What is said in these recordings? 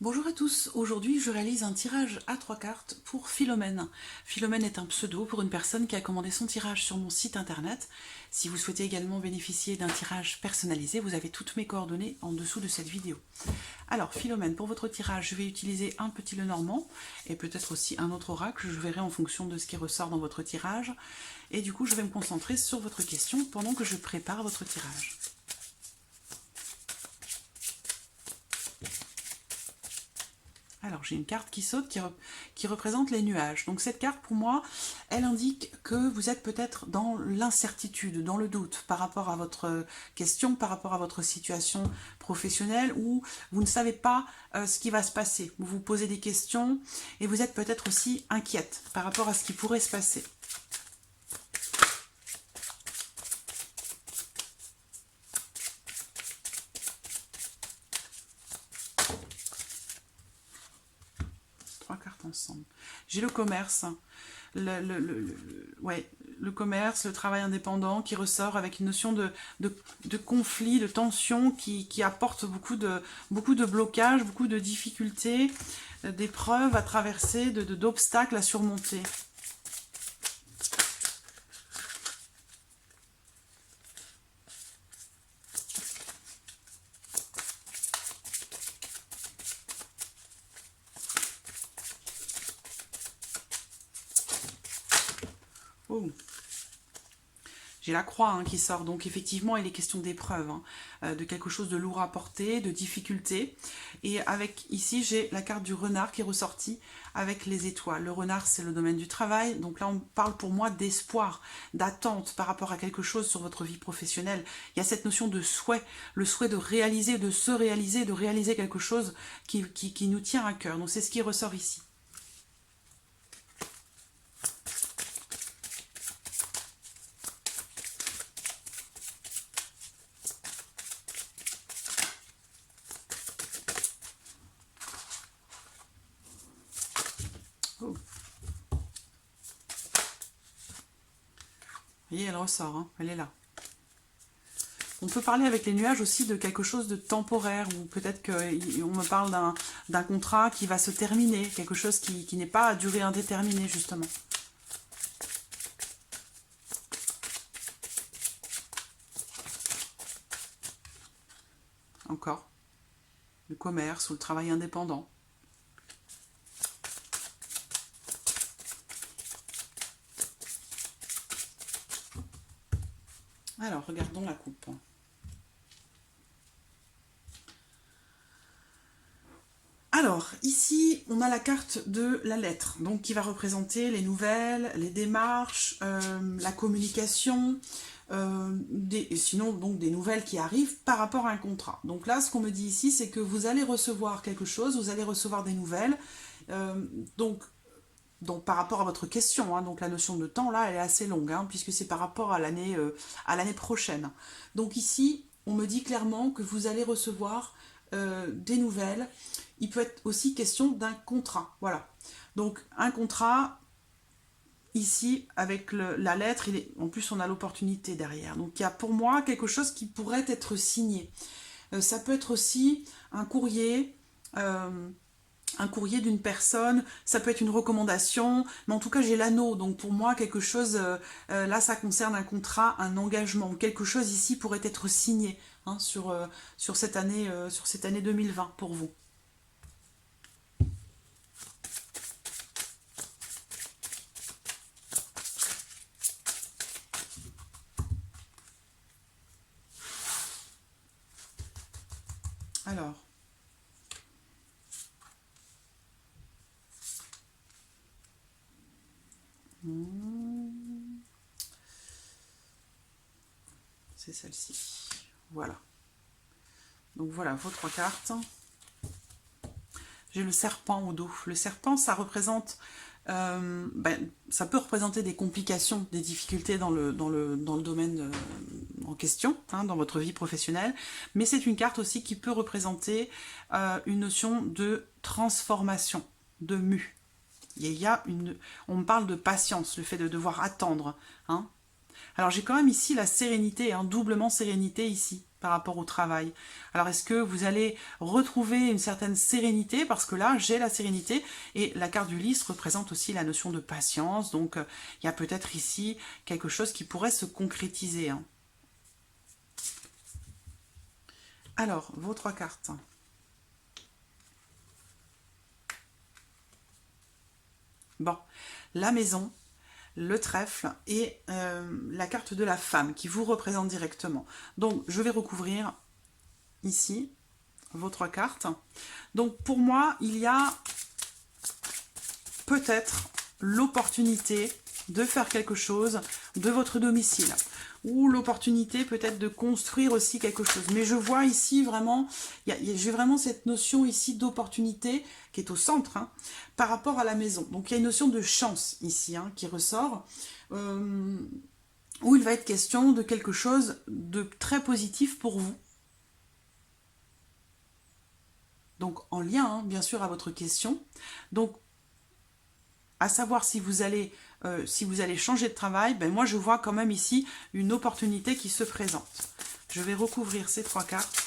Bonjour à tous, aujourd'hui je réalise un tirage à 3 cartes pour Philomène. Philomène est un pseudo pour une personne qui a commandé son tirage sur mon site internet. Si vous souhaitez également bénéficier d'un tirage personnalisé, vous avez toutes mes coordonnées en dessous de cette vidéo. Alors Philomène, pour votre tirage, je vais utiliser un petit Lenormand et peut-être aussi un autre oracle, je verrai en fonction de ce qui ressort dans votre tirage. Et du coup je vais me concentrer sur votre question pendant que je prépare votre tirage. Alors j'ai une carte qui saute qui représente les nuages. Donc cette carte pour moi, elle indique que vous êtes peut-être dans l'incertitude, dans le doute par rapport à votre question, par rapport à votre situation professionnelle où vous ne savez pas ce qui va se passer. Vous vous posez des questions et vous êtes peut-être aussi inquiète par rapport à ce qui pourrait se passer. Trois cartes ensemble. J'ai le commerce, le commerce, le travail indépendant qui ressort avec une notion de conflit, de tension qui apporte beaucoup de blocages, beaucoup de difficultés, d'épreuves à traverser, d'obstacles à surmonter. Oh. J'ai la croix qui sort, donc effectivement il est question d'épreuve, de quelque chose de lourd à porter, de difficulté. Et avec ici j'ai la carte du renard qui est ressortie avec les étoiles. Le renard c'est le domaine du travail, donc là on parle pour moi d'espoir, d'attente par rapport à quelque chose sur votre vie professionnelle. Il y a cette notion de souhait, le souhait de réaliser, de se réaliser, de réaliser quelque chose qui nous tient à cœur. Donc c'est ce qui ressort ici. Oh. Vous voyez, elle ressort, elle est là. On peut parler avec les nuages aussi de quelque chose de temporaire, ou peut-être qu'on me parle d'un contrat qui va se terminer, quelque chose qui n'est pas à durée indéterminée, justement. Encore, le commerce ou le travail indépendant. Alors, regardons la coupe. Alors, ici, on a la carte de la lettre, donc qui va représenter les nouvelles, les démarches, la communication, sinon donc des nouvelles qui arrivent par rapport à un contrat. Donc là, ce qu'on me dit ici, c'est que vous allez recevoir quelque chose, vous allez recevoir des nouvelles, donc par rapport à votre question, donc la notion de temps, là, elle est assez longue, puisque c'est par rapport à l'année prochaine. Donc ici, on me dit clairement que vous allez recevoir des nouvelles. Il peut être aussi question d'un contrat, voilà. Donc un contrat, ici, avec la lettre, en plus on a l'opportunité derrière. Donc il y a pour moi quelque chose qui pourrait être signé. Ça peut être aussi un courrier d'une personne, ça peut être une recommandation, mais en tout cas j'ai l'anneau, donc pour moi quelque chose, là ça concerne un contrat, un engagement, quelque chose ici pourrait être signé sur cette année 2020 pour vous. Alors, c'est celle-ci, voilà. Donc voilà vos trois cartes. J'ai le serpent au dos. Le serpent, ça représente, ça peut représenter des complications, des difficultés dans le domaine en question, dans votre vie professionnelle, mais c'est une carte aussi qui peut représenter une notion de transformation, de mue. On me parle de patience, le fait de devoir attendre, Alors j'ai quand même ici la sérénité, hein, doublement sérénité ici par rapport au travail. Alors est-ce que vous allez retrouver une certaine sérénité, parce que là j'ai la sérénité, et la carte du lys représente aussi la notion de patience, donc il y a peut-être ici quelque chose qui pourrait se concrétiser. Hein. Alors, vos 3 cartes. Bon, la maison, le trèfle et la carte de la femme qui vous représente directement. Donc, je vais recouvrir ici vos 3 cartes. Donc, pour moi, il y a peut-être l'opportunité de faire quelque chose de votre domicile, ou l'opportunité peut-être de construire aussi quelque chose. Mais je vois ici vraiment, j'ai vraiment cette notion ici d'opportunité qui est au centre, hein, par rapport à la maison. Donc il y a une notion de chance ici, hein, qui ressort, où il va être question de quelque chose de très positif pour vous. Donc en lien, hein, bien sûr, à votre question. Donc, à savoir si vous allez changer de travail, ben moi je vois quand même ici une opportunité qui se présente. Je vais recouvrir ces 3 cartes.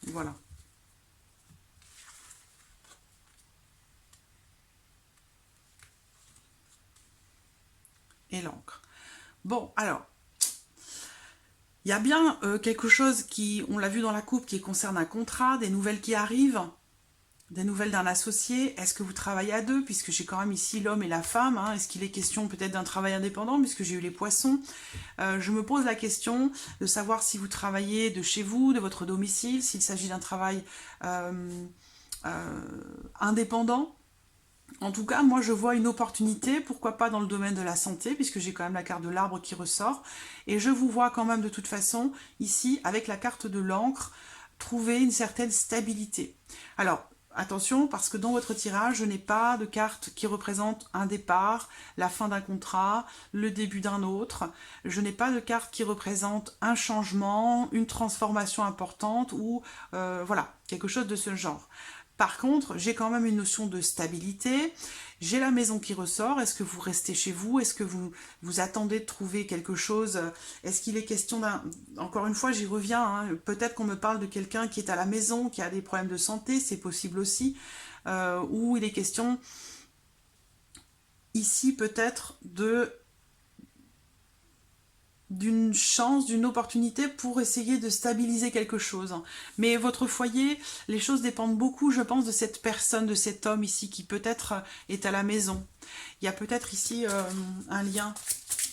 Voilà. Et l'encre. Bon, alors, il y a bien quelque chose qui, on l'a vu dans la coupe, qui concerne un contrat, des nouvelles qui arrivent, des nouvelles d'un associé. Est-ce que vous travaillez à deux, puisque j'ai quand même ici l'homme et la femme, hein. Est-ce qu'il est question peut-être d'un travail indépendant, puisque j'ai eu les poissons. Je me pose la question de savoir si vous travaillez de chez vous, de votre domicile, s'il s'agit d'un travail indépendant. En tout cas, moi je vois une opportunité, pourquoi pas dans le domaine de la santé, puisque j'ai quand même la carte de l'arbre qui ressort, et je vous vois quand même de toute façon, ici, avec la carte de l'encre, trouver une certaine stabilité. Alors, attention, parce que dans votre tirage, je n'ai pas de carte qui représente un départ, la fin d'un contrat, le début d'un autre. Je n'ai pas de carte qui représente un changement, une transformation importante, ou voilà, quelque chose de ce genre. Par contre, j'ai quand même une notion de stabilité. J'ai la maison qui ressort. Est-ce que vous restez chez vous? Est-ce que vous attendez de trouver quelque chose? Est-ce qu'il est question d'un... Encore une fois, j'y reviens. Hein. Peut-être qu'on me parle de quelqu'un qui est à la maison, qui a des problèmes de santé. C'est possible aussi. Ou il est question, ici, peut-être d'une chance, d'une opportunité pour essayer de stabiliser quelque chose. Mais votre foyer, les choses dépendent beaucoup, je pense, de cette personne, de cet homme ici, qui peut-être est à la maison. Il y a peut-être ici un lien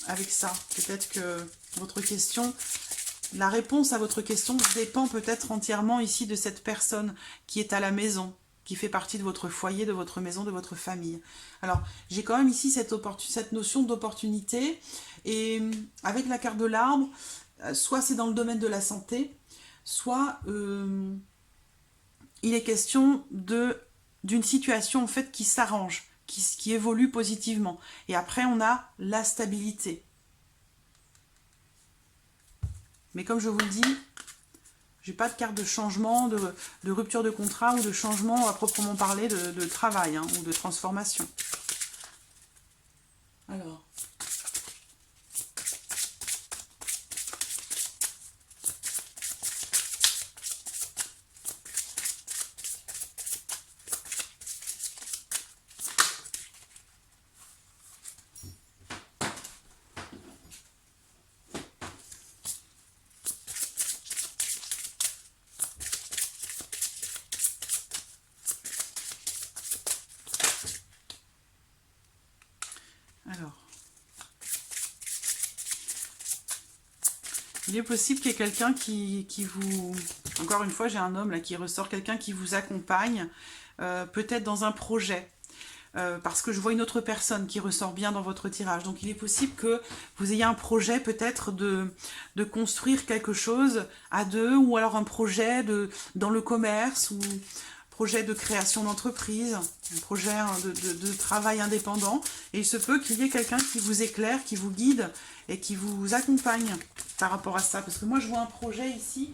avec ça. Peut-être que votre question, la réponse à votre question dépend peut-être entièrement ici de cette personne qui est à la maison, qui fait partie de votre foyer, de votre maison, de votre famille. Alors, j'ai quand même ici cette notion d'opportunité, et avec la carte de l'arbre, soit c'est dans le domaine de la santé, soit il est question d'une situation en fait qui s'arrange, qui évolue positivement. Et après, on a la stabilité. Mais comme je vous le dis, j'ai pas de carte de changement, de rupture de contrat ou de changement à proprement parler de travail, hein, ou de transformation. Alors. Il est possible qu'il y ait quelqu'un qui vous... Encore une fois, j'ai un homme là qui ressort, quelqu'un qui vous accompagne, peut-être dans un projet. Parce que je vois une autre personne qui ressort bien dans votre tirage. Donc il est possible que vous ayez un projet peut-être de construire quelque chose à deux, ou alors un projet dans le commerce, ou projet de création d'entreprise, un projet de travail indépendant. Et il se peut qu'il y ait quelqu'un qui vous éclaire, qui vous guide et qui vous accompagne par rapport à ça. Parce que moi, je vois un projet ici,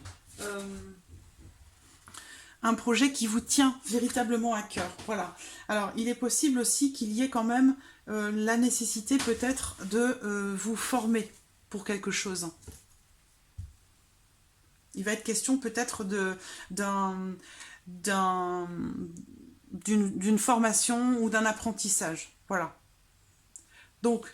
un projet qui vous tient véritablement à cœur. Voilà. Alors, il est possible aussi qu'il y ait quand même la nécessité peut-être de vous former pour quelque chose. Il va être question peut-être d'une formation ou d'un apprentissage. Voilà. Donc,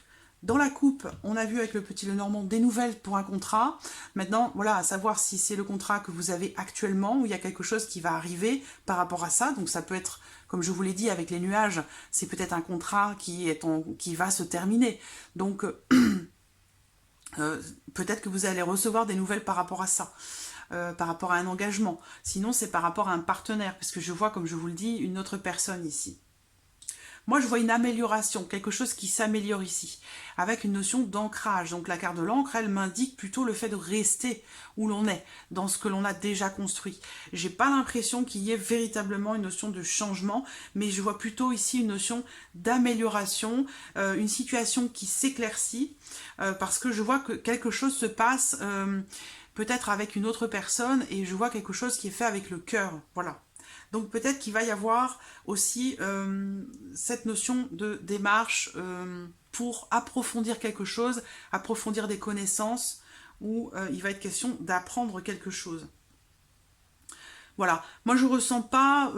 dans la coupe, on a vu avec le petit Lenormand des nouvelles pour un contrat. Maintenant, voilà, à savoir si c'est le contrat que vous avez actuellement ou il y a quelque chose qui va arriver par rapport à ça. Donc, ça peut être, comme je vous l'ai dit, avec les nuages, c'est peut-être un contrat qui va se terminer. Donc, peut-être que vous allez recevoir des nouvelles par rapport à ça. Par rapport à un engagement. Sinon, c'est par rapport à un partenaire, parce que je vois, comme je vous le dis, une autre personne ici. Moi, je vois une amélioration, quelque chose qui s'améliore ici, avec une notion d'ancrage. Donc, la carte de l'encre, elle m'indique plutôt le fait de rester où l'on est, dans ce que l'on a déjà construit. J'ai pas l'impression qu'il y ait véritablement une notion de changement, mais je vois plutôt ici une notion d'amélioration, une situation qui s'éclaircit, parce que je vois que quelque chose se passe... peut-être avec une autre personne, et je vois quelque chose qui est fait avec le cœur, voilà. Donc peut-être qu'il va y avoir aussi cette notion de démarche pour approfondir quelque chose, approfondir des connaissances, où il va être question d'apprendre quelque chose. Voilà, moi je ressens pas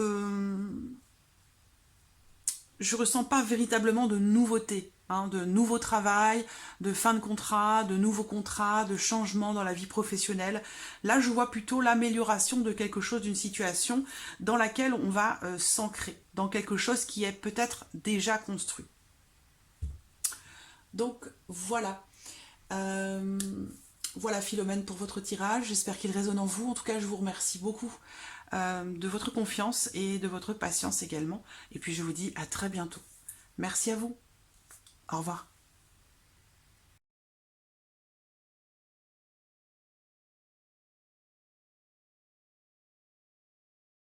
véritablement de nouveauté. De nouveaux travail, de fin de contrat, de nouveaux contrats, de changements dans la vie professionnelle. Là, je vois plutôt l'amélioration de quelque chose, d'une situation dans laquelle on va s'ancrer, dans quelque chose qui est peut-être déjà construit. Donc, voilà. Voilà, Philomène, pour votre tirage. J'espère qu'il résonne en vous. En tout cas, je vous remercie beaucoup de votre confiance et de votre patience également. Et puis, je vous dis à très bientôt. Merci à vous. Au revoir.